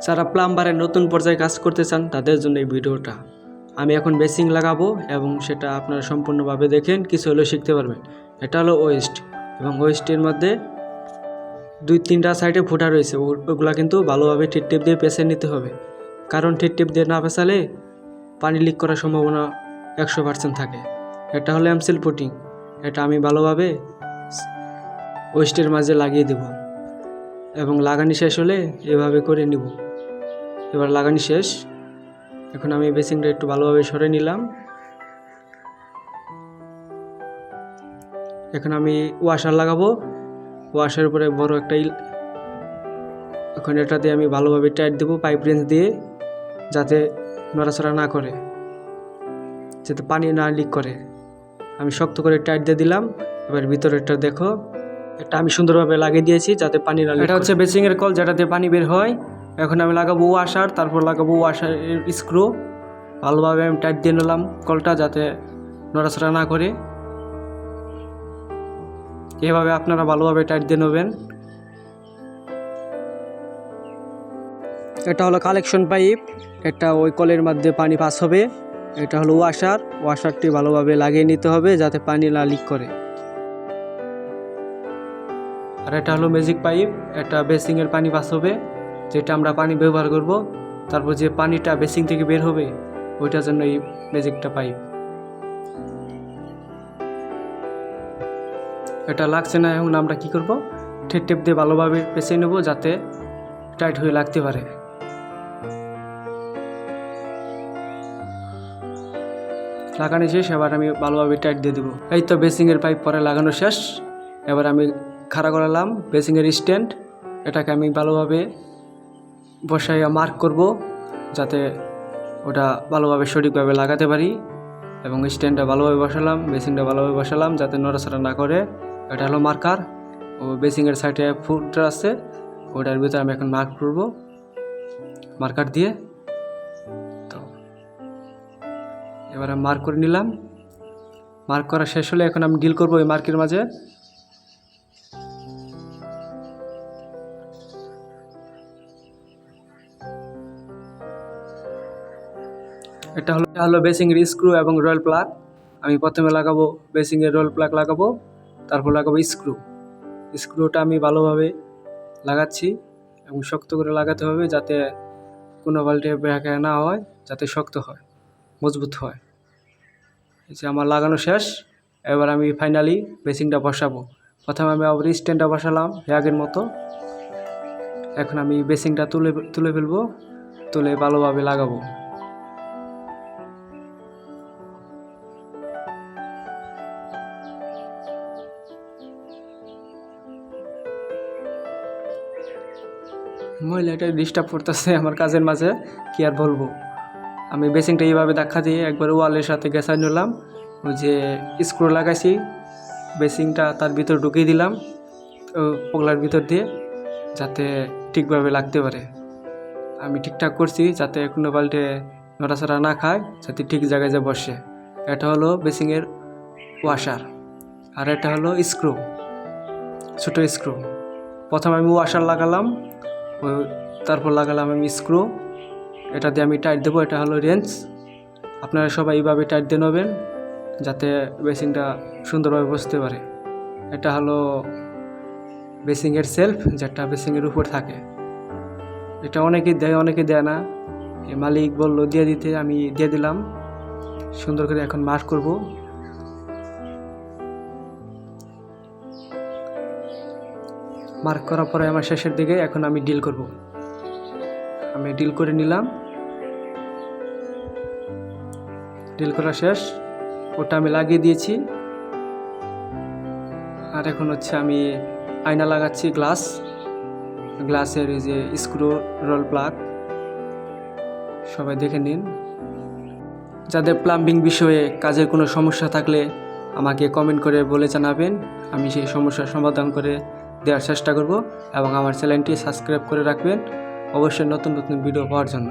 যারা প্লাম্বারের নতুন পর্যায়ে কাজ করতে চান তাদের জন্য এই ভিডিওটা। আমি এখন বেসিং লাগাবো এবং সেটা আপনারা সম্পূর্ণভাবে দেখেন, কিছু হলেও শিখতে পারবেন। এটা হলো ওয়েস্ট এবং ওয়েস্টের মধ্যে 2-3টা সাইডে ফুটা রয়েছে, ওগুলা কিন্তু ভালোভাবে টিপ টিপ দিয়ে পেঁচে নিতে হবে, কারণ টিপ টিপ দিয়ে না পেঁচালে পানি লিক করার সম্ভাবনা 100% থাকে। এটা হলো এমসিল পুটিং, এটা আমি ভালোভাবে ওয়েস্টের মাঝে লাগিয়ে দেব এবং লাগানি শেষ হলে এভাবে করে নিব। এবার লাগানি শেষ, এখন আমি বেসিংটা একটু ভালোভাবে সরে নিলাম। এখন আমি ওয়াশার লাগাবো, ওয়াশার উপরে বড় একটা এখন এটা দিয়ে আমি ভালোভাবে টাইট দেবো পাইপ রেঞ্জ দিয়ে, যাতে নড়াচড়া না করে, যাতে পানি না লিক করে। আমি শক্ত করে টাইট দিয়ে দিলাম। এবার ভিতরেরটা দেখো, এটা আমি সুন্দরভাবে লাগিয়ে দিয়েছি যাতে পানি না লিক করে। এটা হচ্ছে বেসিংয়ের কল, যেটাতে পানি বের হয়। এখন আমি লাগাবো ওয়াশার, তারপর লাগাবো ওয়াশারের স্ক্রু। ভালোভাবে আমি টাইট দিয়ে নিলাম কলটা, যাতে নড়াচড়া না করে। এভাবে আপনারা ভালোভাবে টাইট দিয়ে নেবেন। এটা হলো কালেকশন পাইপ, এটা ওই কলের মধ্যে পানি পাস হবে। এটা হলো ওয়াশার, ওয়াশারটি ভালোভাবে লাগিয়ে নিতে হবে যাতে পানি না লিক করে। আর এটা হলো ম্যাজিক পাইপ, এটা বেসিংয়ের পানি পাস হবে, যেটা আমরা পানি ব্যবহার করব। তারপর যে পানিটা বেসিং থেকে বের হবে ওইটার জন্য এই ম্যাজিকটা পাইপ। এটা লাগছে না, এখন আমরা কি করব, টেপ দিয়ে ভালোভাবে পেঁচে নেব যাতে টাইট হয়ে লাগতে পারে। লাগানো শেষ, এবার আমি ভালোভাবে টাইট দিয়ে দেবো। এই তো বেসিংয়ের পাইপ পরে লাগানো শেষ। এবার আমি খাড়া করালাম বেসিংয়ের স্ট্যান্ড, এটাকে আমি ভালোভাবে বসাইয়া মার্ক করব যাতে ওটা ভালোভাবে সঠিকভাবে লাগাতে পারি। এবং স্ট্যান্ডটা ভালোভাবে বসালাম, বেসিংটা ভালোভাবে বসালাম যাতে নড়াচড়া না করে। এটা হলো মার্কার, ও বেসিংয়ের সাইডে ফুটটা আছে, ওটার ভিতরে আমি এখন মার্ক করব মার্কার দিয়ে। তো এবার আমি মার্ক করে নিলাম। মার্ক করা শেষ হলে এখন আমি ডিল করব এই মার্কের মাঝে। এটা হলো বেসিংয়ের স্ক্রু এবং রয়েল প্লাগ। আমি প্রথমে লাগাবো বেসিংয়ের রয়েল প্লাগ লাগাবো, তারপর লাগাবো স্ক্রুটা আমি ভালোভাবে লাগাচ্ছি এবং শক্ত করে লাগাতে হবে যাতে কোনো পাল্টে বেঁকা না হয়, যাতে শক্ত হয়, মজবুত হয়। এই যে আমার লাগানো শেষ। এবার আমি ফাইনালি বেসিংটা বসাবো। প্রথমে আমি আবার স্ট্যান্ডটা বসালাম আগের মতো। এখন আমি বেসিংটা তুলে ফেলবো, তুলে ভালোভাবে লাগাবো। মহিলাটা ডিস্টার্ব করতেছে আমার কাজের মাঝে, কি আর বলবো। আমি বেসিংটা এইভাবে ধাক্কা দিয়ে একবার ওয়ালের সাথে গেঁচাই নিলাম। ওই যে স্ক্রু লাগাইছি বেসিংটা তার ভিতর ঢুকিয়ে দিলাম পোগলার ভিতর দিয়ে, যাতে ঠিকভাবে লাগতে পারে। আমি ঠিকঠাক করছি যাতে কোনো পাল্টে নড়াচড়া না খায়, যাতে ঠিক জায়গায় যে বসে। এটা হলো বেসিংয়ের ওয়াশার, আর এটা হলো স্ক্রু, ছোটো স্ক্রু। প্রথমে আমি ওয়াশার লাগালাম, তারপর লাগালাম আমি স্ক্রু। এটা দিয়ে আমি টাইট দেবো। এটা হলো রেঞ্জ, আপনারা সবাই এইভাবে টাইট দিয়ে নেবেন যাতে বেসিংটা সুন্দরভাবে বসতে পারে। এটা হলো বেসিংয়ের সেলফ, যেটা বেসিংয়ের উপর থাকে। এটা অনেকে দেয়, অনেকে দেয় না। এই মালিক বললো দিয়ে দিতে, আমি দিয়ে দিলাম। সুন্দর করে এখন মার্ক করব। মার্ক করার পরে আমার শেষের দিকে এখন আমি ডিল করব। আমি ডিল করে নিলাম, ডিল করা শেষ। ওটা আমি লাগিয়ে দিয়েছি। আর এখন হচ্ছে আমি আয়না লাগাচ্ছি, গ্লাসের এই যে স্ক্রু রোল প্লাগ। সবাই দেখে নিন। যাদের প্লাম্বিং বিষয়ে কাজের কোনো সমস্যা থাকলে আমাকে কমেন্ট করে বলে জানাবেন, আমি সেই সমস্যার সমাধান করে দেওয়ার চেষ্টা করব। এবং আমার চ্যানেলটি সাবস্ক্রাইব করে রাখবেন অবশ্যই নতুন নতুন ভিডিও পাওয়ার জন্য।